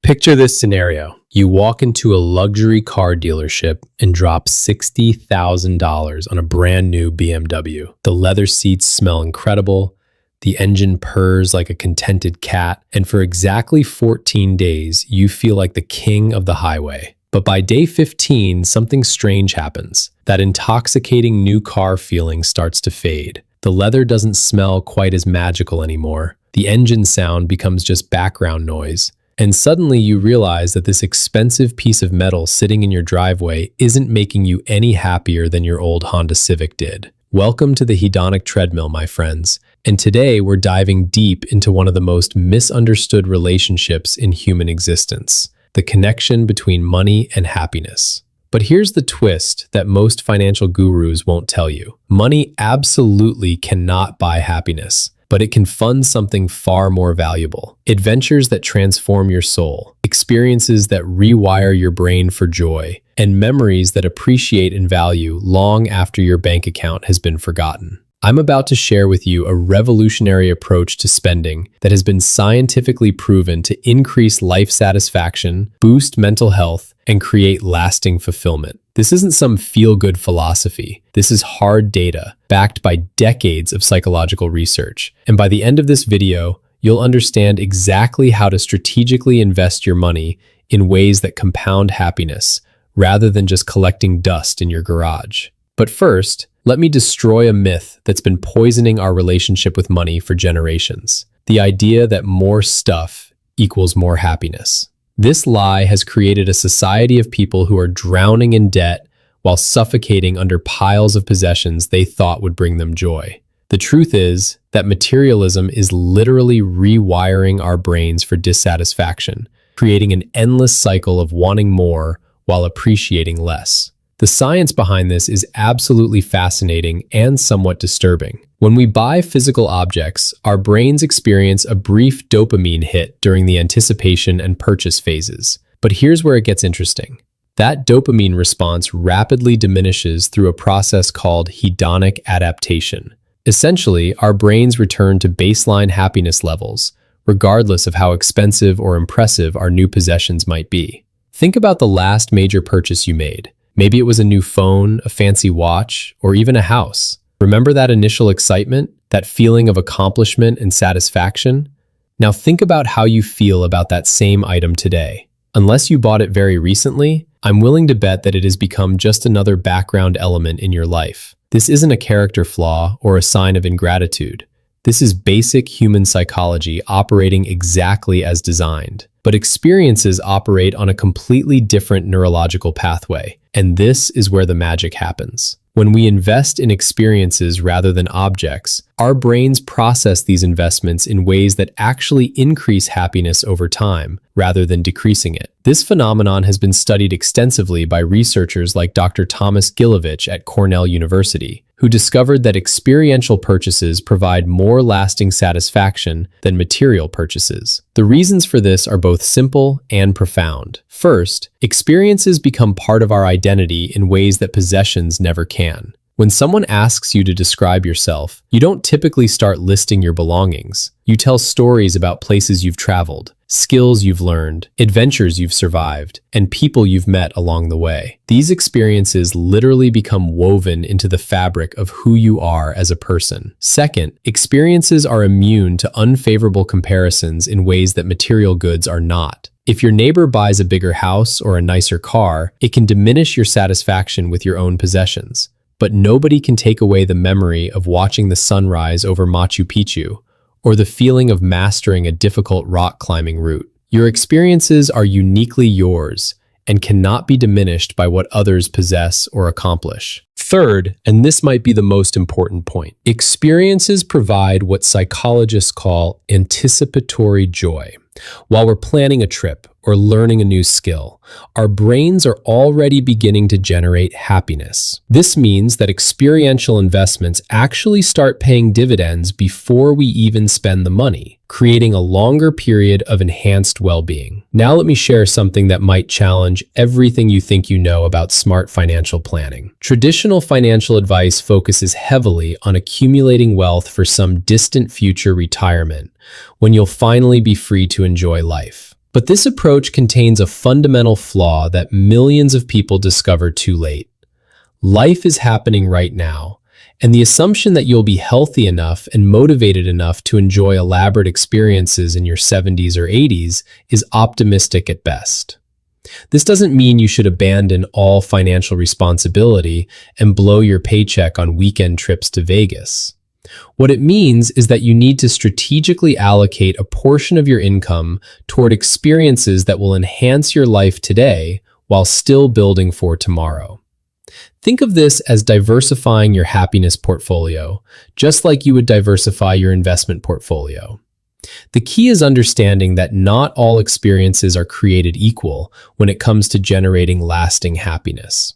Picture this scenario. You walk into a luxury car dealership and drop $60,000 on a brand new BMW. The leather seats smell incredible, the engine purrs like a contented cat, and for exactly 14 days, you feel like the king of the highway. But by day 15, something strange happens. That intoxicating new car feeling starts to fade. The leather doesn't smell quite as magical anymore. The engine sound becomes just background noise. And suddenly you realize that this expensive piece of metal sitting in your driveway isn't making you any happier than your old Honda Civic did. Welcome to the Hedonic Treadmill, my friends. And today we're diving deep into one of the most misunderstood relationships in human existence, the connection between money and happiness. But here's the twist that most financial gurus won't tell you. Money absolutely cannot buy happiness, but it can fund something far more valuable. Adventures that transform your soul, experiences that rewire your brain for joy, and memories that appreciate in value long after your bank account has been forgotten. I'm about to share with you a revolutionary approach to spending that has been scientifically proven to increase life satisfaction, boost mental health, and create lasting fulfillment. This isn't some feel-good philosophy. This is hard data, backed by decades of psychological research. And by the end of this video, you'll understand exactly how to strategically invest your money in ways that compound happiness, rather than just collecting dust in your garage. But first, let me destroy a myth that's been poisoning our relationship with money for generations. The idea that more stuff equals more happiness. This lie has created a society of people who are drowning in debt while suffocating under piles of possessions they thought would bring them joy. The truth is that materialism is literally rewiring our brains for dissatisfaction, creating an endless cycle of wanting more while appreciating less. The science behind this is absolutely fascinating and somewhat disturbing. When we buy physical objects, our brains experience a brief dopamine hit during the anticipation and purchase phases. But here's where it gets interesting. That dopamine response rapidly diminishes through a process called hedonic adaptation. Essentially, our brains return to baseline happiness levels, regardless of how expensive or impressive our new possessions might be. Think about the last major purchase you made. Maybe it was a new phone, a fancy watch, or even a house. Remember that initial excitement, that feeling of accomplishment and satisfaction? Now think about how you feel about that same item today. Unless you bought it very recently, I'm willing to bet that it has become just another background element in your life. This isn't a character flaw or a sign of ingratitude. This is basic human psychology operating exactly as designed. But experiences operate on a completely different neurological pathway, and this is where the magic happens. When we invest in experiences rather than objects, our brains process these investments in ways that actually increase happiness over time, rather than decreasing it. This phenomenon has been studied extensively by researchers like Dr. Thomas Gilovich at Cornell University, who discovered that experiential purchases provide more lasting satisfaction than material purchases. The reasons for this are both simple and profound. First, experiences become part of our identity in ways that possessions never can. When someone asks you to describe yourself, you don't typically start listing your belongings. You tell stories about places you've traveled, skills you've learned, adventures you've survived, and people you've met along the way. These experiences literally become woven into the fabric of who you are as a person. Second, experiences are immune to unfavorable comparisons in ways that material goods are not. If your neighbor buys a bigger house or a nicer car, it can diminish your satisfaction with your own possessions. But nobody can take away the memory of watching the sunrise over Machu Picchu, or the feeling of mastering a difficult rock climbing route. Your experiences are uniquely yours and cannot be diminished by what others possess or accomplish. Third, and this might be the most important point, experiences provide what psychologists call anticipatory joy. While we're planning a trip or learning a new skill, our brains are already beginning to generate happiness. This means that experiential investments actually start paying dividends before we even spend the money, creating a longer period of enhanced well-being. Now let me share something that might challenge everything you think you know about smart financial planning. Traditional financial advice focuses heavily on accumulating wealth for some distant future retirement, when you'll finally be free to enjoy life. But this approach contains a fundamental flaw that millions of people discover too late. Life is happening right now, and the assumption that you'll be healthy enough and motivated enough to enjoy elaborate experiences in your 70s or 80s is optimistic at best. This doesn't mean you should abandon all financial responsibility and blow your paycheck on weekend trips to Vegas. What it means is that you need to strategically allocate a portion of your income toward experiences that will enhance your life today while still building for tomorrow. Think of this as diversifying your happiness portfolio, just like you would diversify your investment portfolio. The key is understanding that not all experiences are created equal when it comes to generating lasting happiness.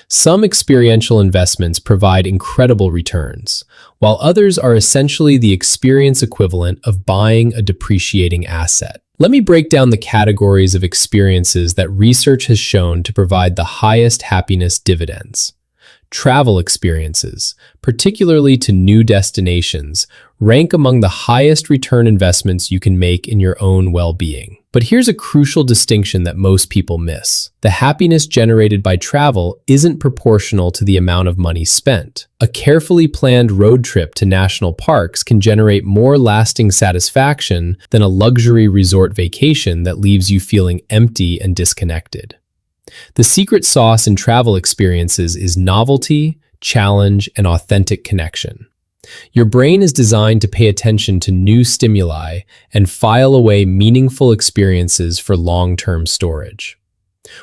Some experiential investments provide incredible returns, while others are essentially the experience equivalent of buying a depreciating asset. Let me break down the categories of experiences that research has shown to provide the highest happiness dividends. Travel experiences, particularly to new destinations, rank among the highest return investments you can make in your own well-being. But here's a crucial distinction that most people miss. The happiness generated by travel isn't proportional to the amount of money spent. A carefully planned road trip to national parks can generate more lasting satisfaction than a luxury resort vacation that leaves you feeling empty and disconnected. The secret sauce in travel experiences is novelty, challenge, and authentic connection. Your brain is designed to pay attention to new stimuli and file away meaningful experiences for long-term storage.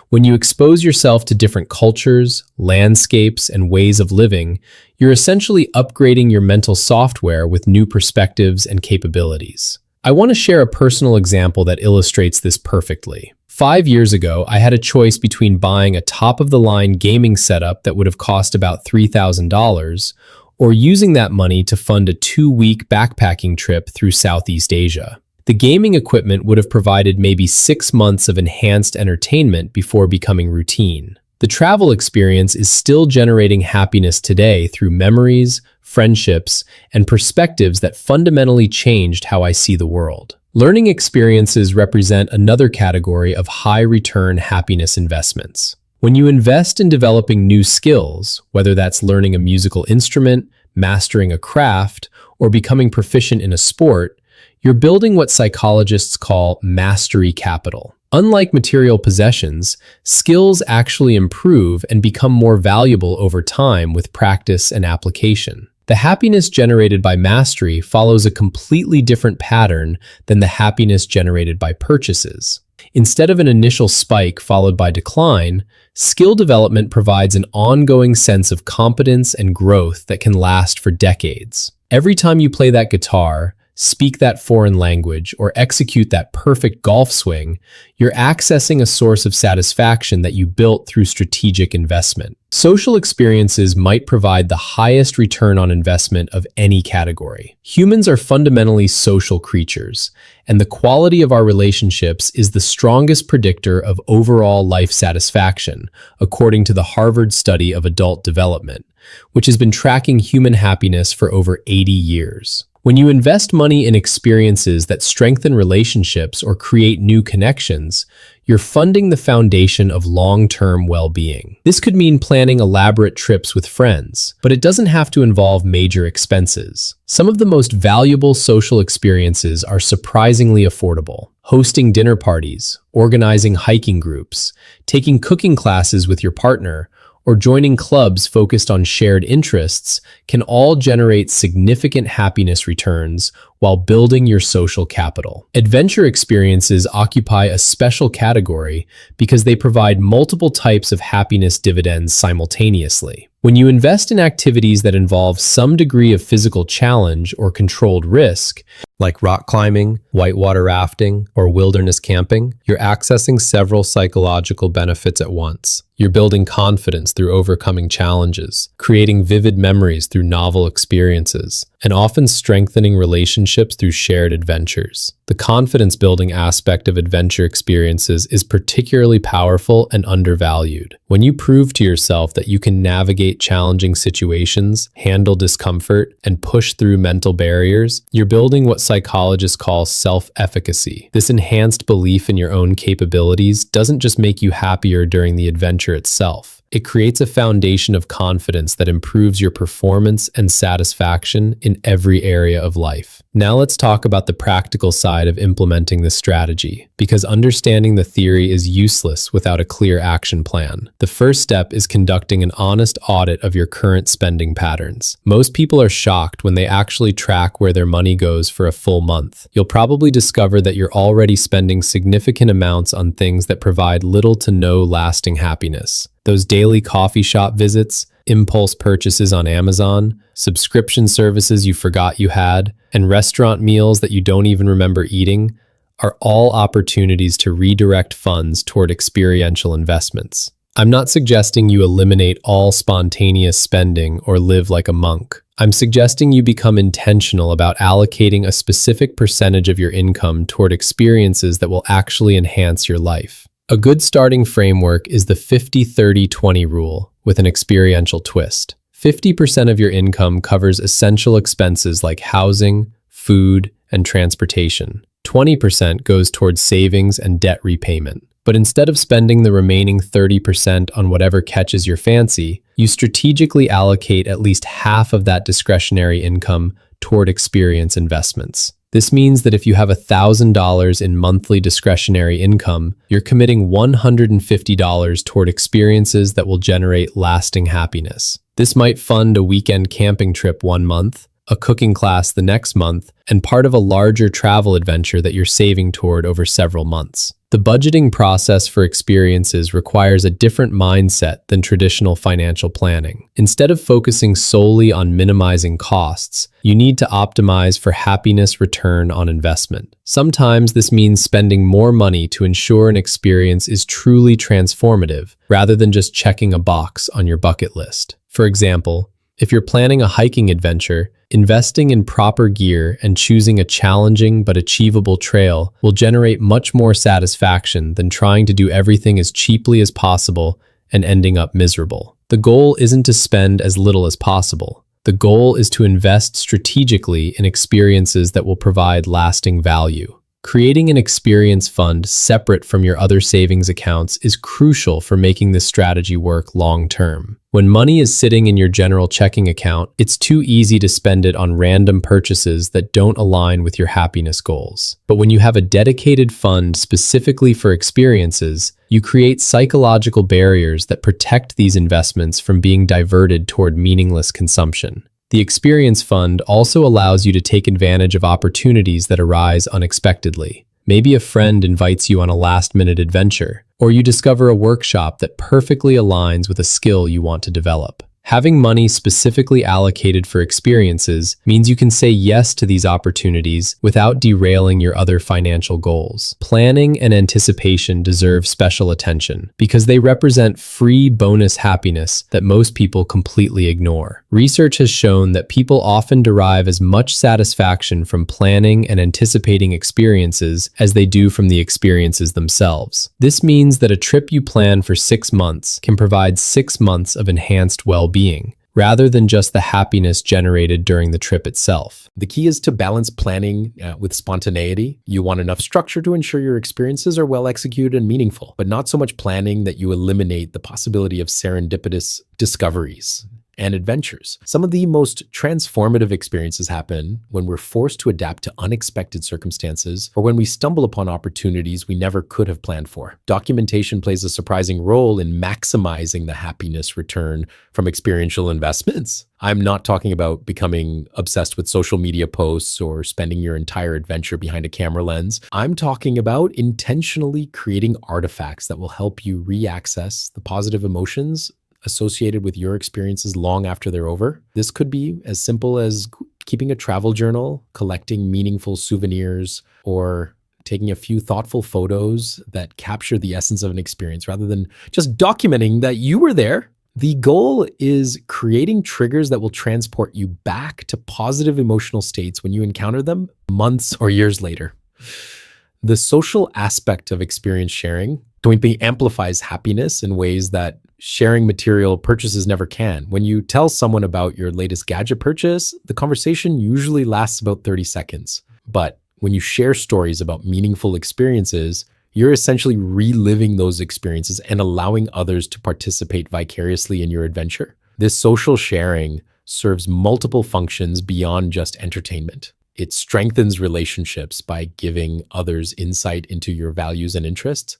When you expose yourself to different cultures, landscapes, and ways of living, you're essentially upgrading your mental software with new perspectives and capabilities. I want to share a personal example that illustrates this perfectly. 5 years ago, I had a choice between buying a top-of-the-line gaming setup that would have cost about $3,000 or using that money to fund a 2-week backpacking trip through Southeast Asia. The gaming equipment would have provided maybe 6 months of enhanced entertainment before becoming routine. The travel experience is still generating happiness today through memories, friendships, and perspectives that fundamentally changed how I see the world. Learning experiences represent another category of high-return happiness investments. When you invest in developing new skills, whether that's learning a musical instrument, mastering a craft, or becoming proficient in a sport, you're building what psychologists call mastery capital. Unlike material possessions, skills actually improve and become more valuable over time with practice and application. The happiness generated by mastery follows a completely different pattern than the happiness generated by purchases. Instead of an initial spike followed by decline, skill development provides an ongoing sense of competence and growth that can last for decades. Every time you play that guitar, speak that foreign language, or execute that perfect golf swing, you're accessing a source of satisfaction that you built through strategic investment. Social experiences might provide the highest return on investment of any category. Humans are fundamentally social creatures, and the quality of our relationships is the strongest predictor of overall life satisfaction, according to the Harvard Study of Adult Development, which has been tracking human happiness for over 80 years. When you invest money in experiences that strengthen relationships or create new connections, you're funding the foundation of long-term well-being. This could mean planning elaborate trips with friends, but it doesn't have to involve major expenses. Some of the most valuable social experiences are surprisingly affordable. Hosting dinner parties, organizing hiking groups, taking cooking classes with your partner, or joining clubs focused on shared interests can all generate significant happiness returns while building your social capital. Adventure experiences occupy a special category because they provide multiple types of happiness dividends simultaneously. When you invest in activities that involve some degree of physical challenge or controlled risk, like rock climbing, whitewater rafting, or wilderness camping, you're accessing several psychological benefits at once. You're building confidence through overcoming challenges, creating vivid memories through novel experiences, and often strengthening relationships through shared adventures. The confidence-building aspect of adventure experiences is particularly powerful and undervalued. When you prove to yourself that you can navigate challenging situations, handle discomfort, and push through mental barriers, you're building what psychologists call self-efficacy. This enhanced belief in your own capabilities doesn't just make you happier during the adventure itself. It creates a foundation of confidence that improves your performance and satisfaction in every area of life. Now let's talk about the practical side of implementing this strategy, because understanding the theory is useless without a clear action plan. The first step is conducting an honest audit of your current spending patterns. Most people are shocked when they actually track where their money goes for a full month. You'll probably discover that you're already spending significant amounts on things that provide little to no lasting happiness. Those daily coffee shop visits, impulse purchases on Amazon, subscription services you forgot you had, and restaurant meals that you don't even remember eating are all opportunities to redirect funds toward experiential investments. I'm not suggesting you eliminate all spontaneous spending or live like a monk. I'm suggesting you become intentional about allocating a specific percentage of your income toward experiences that will actually enhance your life. A good starting framework is the 50-30-20 rule with an experiential twist. 50% of your income covers essential expenses like housing, food, and transportation. 20% goes towards savings and debt repayment. But instead of spending the remaining 30% on whatever catches your fancy, you strategically allocate at least half of that discretionary income toward experience investments. This means that if you have $1,000 in monthly discretionary income, you're committing $150 toward experiences that will generate lasting happiness. This might fund a weekend camping trip one month, a cooking class the next month, and part of a larger travel adventure that you're saving toward over several months. The budgeting process for experiences requires a different mindset than traditional financial planning. Instead of focusing solely on minimizing costs, you need to optimize for happiness return on investment. Sometimes this means spending more money to ensure an experience is truly transformative, rather than just checking a box on your bucket list. For example, if you're planning a hiking adventure, investing in proper gear and choosing a challenging but achievable trail will generate much more satisfaction than trying to do everything as cheaply as possible and ending up miserable. The goal isn't to spend as little as possible. The goal is to invest strategically in experiences that will provide lasting value. Creating an experience fund separate from your other savings accounts is crucial for making this strategy work long-term. When money is sitting in your general checking account, it's too easy to spend it on random purchases that don't align with your happiness goals. But when you have a dedicated fund specifically for experiences, you create psychological barriers that protect these investments from being diverted toward meaningless consumption. The Experience Fund also allows you to take advantage of opportunities that arise unexpectedly. Maybe a friend invites you on a last-minute adventure, or you discover a workshop that perfectly aligns with a skill you want to develop. Having money specifically allocated for experiences means you can say yes to these opportunities without derailing your other financial goals. Planning and anticipation deserve special attention because they represent free bonus happiness that most people completely ignore. Research has shown that people often derive as much satisfaction from planning and anticipating experiences as they do from the experiences themselves. This means that a trip you plan for 6 months can provide 6 months of enhanced well-being, rather than just the happiness generated during the trip itself. The key is to balance planning with spontaneity. You want enough structure to ensure your experiences are well executed and meaningful, but not so much planning that you eliminate the possibility of serendipitous discoveries and adventures. Some of the most transformative experiences happen when we're forced to adapt to unexpected circumstances or when we stumble upon opportunities we never could have planned for. Documentation plays a surprising role in maximizing the happiness return from experiential investments. I'm not talking about becoming obsessed with social media posts or spending your entire adventure behind a camera lens. I'm talking about intentionally creating artifacts that will help you re-access the positive emotions associated with your experiences long after they're over. This could be as simple as keeping a travel journal, collecting meaningful souvenirs, or taking a few thoughtful photos that capture the essence of an experience rather than just documenting that you were there. The goal is creating triggers that will transport you back to positive emotional states when you encounter them months or years later. The social aspect of experience sharing amplifies happiness in ways that sharing material purchases never can. When you tell someone about your latest gadget purchase, the conversation usually lasts about 30 seconds. But when you share stories about meaningful experiences, you're essentially reliving those experiences and allowing others to participate vicariously in your adventure. This social sharing serves multiple functions beyond just entertainment. It strengthens relationships by giving others insight into your values and interests.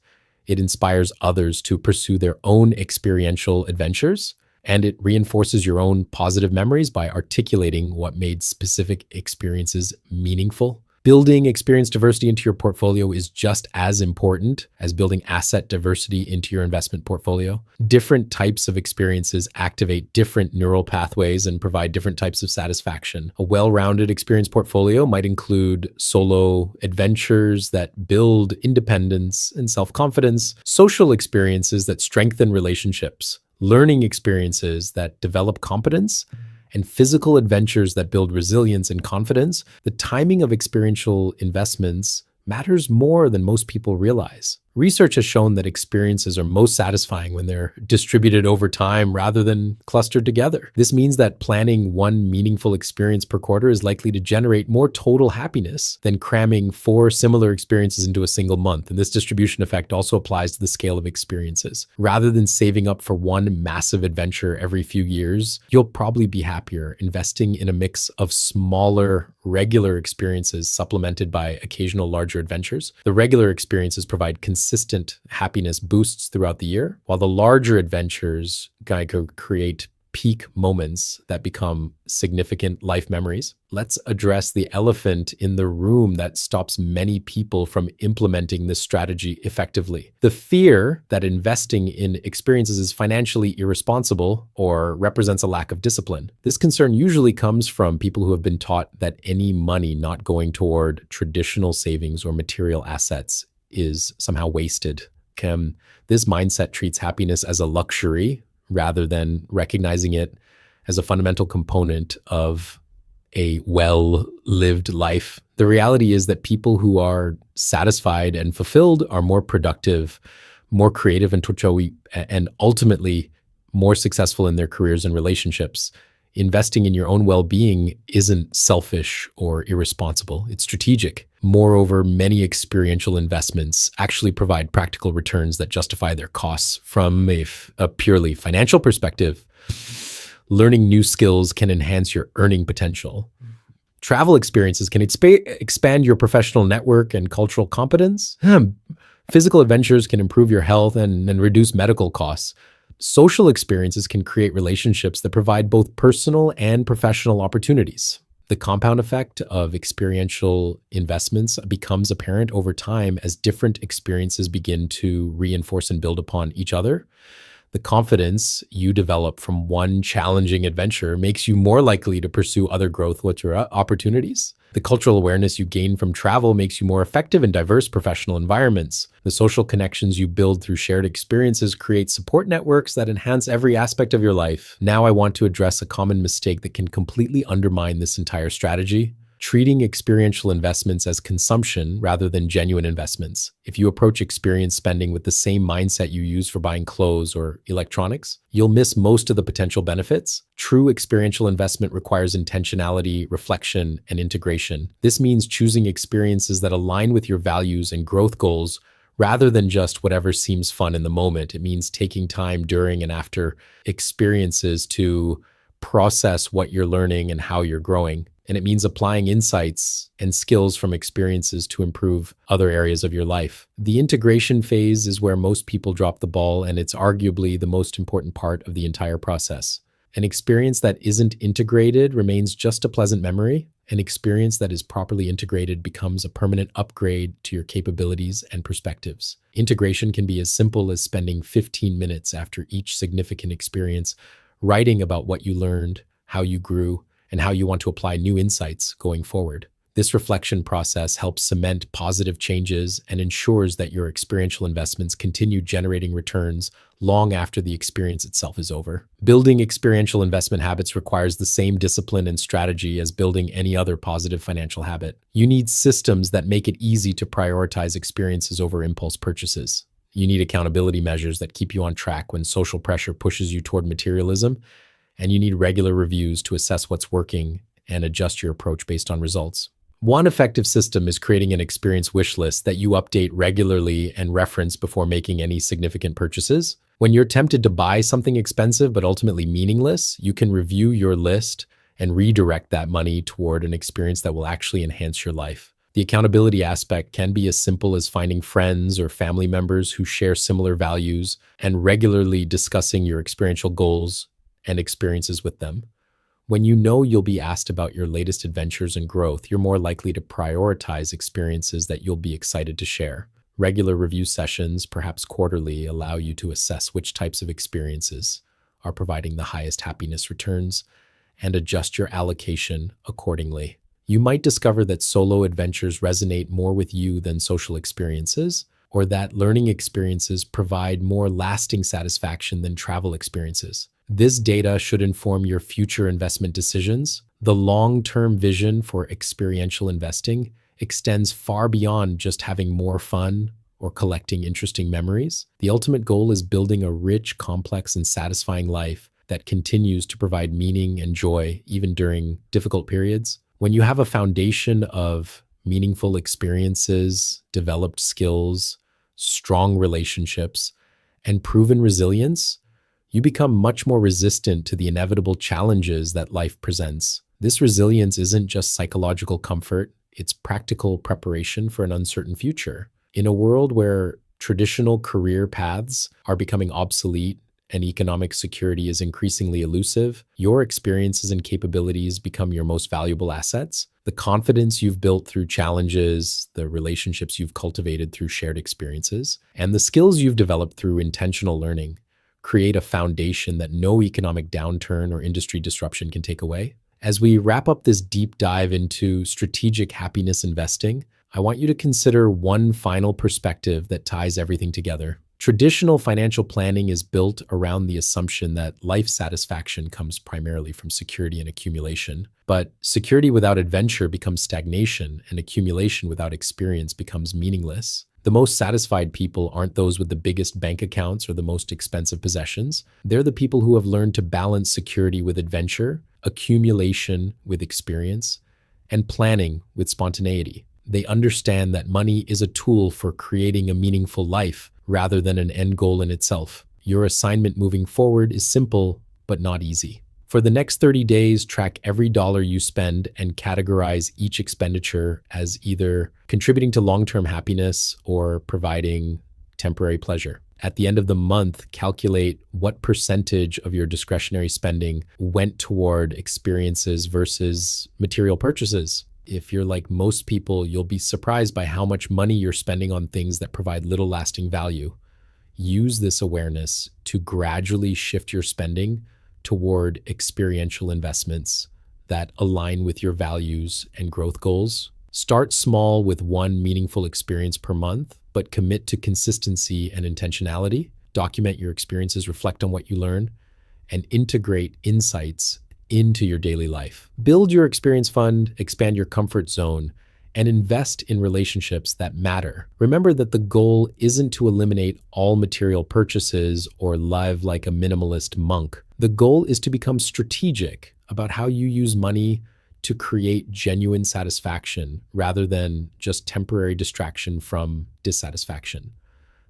It inspires others to pursue their own experiential adventures, and it reinforces your own positive memories by articulating what made specific experiences meaningful. Building experience diversity into your portfolio is just as important as building asset diversity into your investment portfolio. Different types of experiences activate different neural pathways and provide different types of satisfaction. A well-rounded experience portfolio might include solo adventures that build independence and self-confidence, social experiences that strengthen relationships, learning experiences that develop competence, and physical adventures that build resilience and confidence. The timing of experiential investments matters more than most people realize. Research has shown that experiences are most satisfying when they're distributed over time rather than clustered together. This means that planning one meaningful experience per quarter is likely to generate more total happiness than cramming 4 similar experiences into a single month. And this distribution effect also applies to the scale of experiences. Rather than saving up for one massive adventure every few years, you'll probably be happier investing in a mix of smaller, regular experiences supplemented by occasional larger adventures. The regular experiences provide consistent happiness boosts throughout the year, while the larger adventures create peak moments that become significant life memories. Let's address the elephant in the room that stops many people from implementing this strategy effectively. The fear that investing in experiences is financially irresponsible or represents a lack of discipline. This concern usually comes from people who have been taught that any money not going toward traditional savings or material assets is somehow wasted. This mindset treats happiness as a luxury rather than recognizing it as a fundamental component of a well-lived life. The reality is that people who are satisfied and fulfilled are more productive, more creative, and ultimately more successful in their careers and relationships. Investing in your own well-being isn't selfish or irresponsible. It's strategic. Moreover, many experiential investments actually provide practical returns that justify their costs. From a purely financial perspective, learning new skills can enhance your earning potential. Travel experiences can expand your professional network and cultural competence. Physical adventures can improve your health and reduce medical costs. Social experiences can create relationships that provide both personal and professional opportunities. The compound effect of experiential investments becomes apparent over time as different experiences begin to reinforce and build upon each other. The confidence you develop from one challenging adventure makes you more likely to pursue other growth opportunities. The cultural awareness you gain from travel makes you more effective in diverse professional environments. The social connections you build through shared experiences create support networks that enhance every aspect of your life. Now I want to address a common mistake that can completely undermine this entire strategy: treating experiential investments as consumption rather than genuine investments. If you approach experience spending with the same mindset you use for buying clothes or electronics, you'll miss most of the potential benefits. True experiential investment requires intentionality, reflection, and integration. This means choosing experiences that align with your values and growth goals rather than just whatever seems fun in the moment. It means taking time during and after experiences to process what you're learning and how you're growing. And it means applying insights and skills from experiences to improve other areas of your life. The integration phase is where most people drop the ball, and it's arguably the most important part of the entire process. An experience that isn't integrated remains just a pleasant memory. An experience that is properly integrated becomes a permanent upgrade to your capabilities and perspectives. Integration can be as simple as spending 15 minutes after each significant experience writing about what you learned, how you grew, and how you want to apply new insights going forward. This reflection process helps cement positive changes and ensures that your experiential investments continue generating returns long after the experience itself is over. Building experiential investment habits requires the same discipline and strategy as building any other positive financial habit. You need systems that make it easy to prioritize experiences over impulse purchases. You need accountability measures that keep you on track when social pressure pushes you toward materialism, and you need regular reviews to assess what's working and adjust your approach based on results. One effective system is creating an experience wish list that you update regularly and reference before making any significant purchases. When you're tempted to buy something expensive but ultimately meaningless, you can review your list and redirect that money toward an experience that will actually enhance your life. The accountability aspect can be as simple as finding friends or family members who share similar values and regularly discussing your experiential goals and experiences with them. When you know you'll be asked about your latest adventures and growth, you're more likely to prioritize experiences that you'll be excited to share. Regular review sessions, perhaps quarterly, allow you to assess which types of experiences are providing the highest happiness returns and adjust your allocation accordingly. You might discover that solo adventures resonate more with you than social experiences, or that learning experiences provide more lasting satisfaction than travel experiences. This data should inform your future investment decisions. The long-term vision for experiential investing extends far beyond just having more fun or collecting interesting memories. The ultimate goal is building a rich, complex, and satisfying life that continues to provide meaning and joy even during difficult periods. When you have a foundation of meaningful experiences, developed skills, strong relationships, and proven resilience, you become much more resistant to the inevitable challenges that life presents. This resilience isn't just psychological comfort, it's practical preparation for an uncertain future. In a world where traditional career paths are becoming obsolete and economic security is increasingly elusive, your experiences and capabilities become your most valuable assets. The confidence you've built through challenges, the relationships you've cultivated through shared experiences, and the skills you've developed through intentional learning create a foundation that no economic downturn or industry disruption can take away. As we wrap up this deep dive into strategic happiness investing, I want you to consider one final perspective that ties everything together. Traditional financial planning is built around the assumption that life satisfaction comes primarily from security and accumulation. But security without adventure becomes stagnation, and accumulation without experience becomes meaningless. The most satisfied people aren't those with the biggest bank accounts or the most expensive possessions. They're the people who have learned to balance security with adventure, accumulation with experience, and planning with spontaneity. They understand that money is a tool for creating a meaningful life rather than an end goal in itself. Your assignment moving forward is simple, but not easy. For the next 30 days, track every dollar you spend and categorize each expenditure as either contributing to long-term happiness or providing temporary pleasure. At the end of the month, calculate what percentage of your discretionary spending went toward experiences versus material purchases. If you're like most people, you'll be surprised by how much money you're spending on things that provide little lasting value. Use this awareness to gradually shift your spending toward experiential investments that align with your values and growth goals. Start small with one meaningful experience per month, but commit to consistency and intentionality. Document your experiences, reflect on what you learn, and integrate insights into your daily life. Build your experience fund, expand your comfort zone, and invest in relationships that matter. Remember that the goal isn't to eliminate all material purchases or live like a minimalist monk. The goal is to become strategic about how you use money to create genuine satisfaction rather than just temporary distraction from dissatisfaction.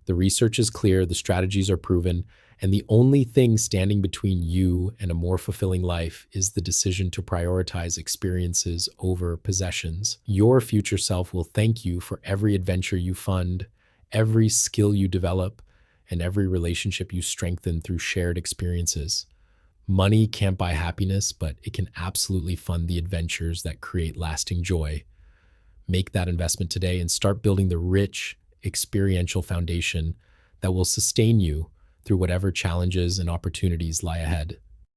The research is clear, the strategies are proven, and the only thing standing between you and a more fulfilling life is the decision to prioritize experiences over possessions. Your future self will thank you for every adventure you fund, every skill you develop, and every relationship you strengthen through shared experiences. Money can't buy happiness, but it can absolutely fund the adventures that create lasting joy. Make that investment today and start building the rich, experiential foundation that will sustain you through whatever challenges and opportunities lie ahead.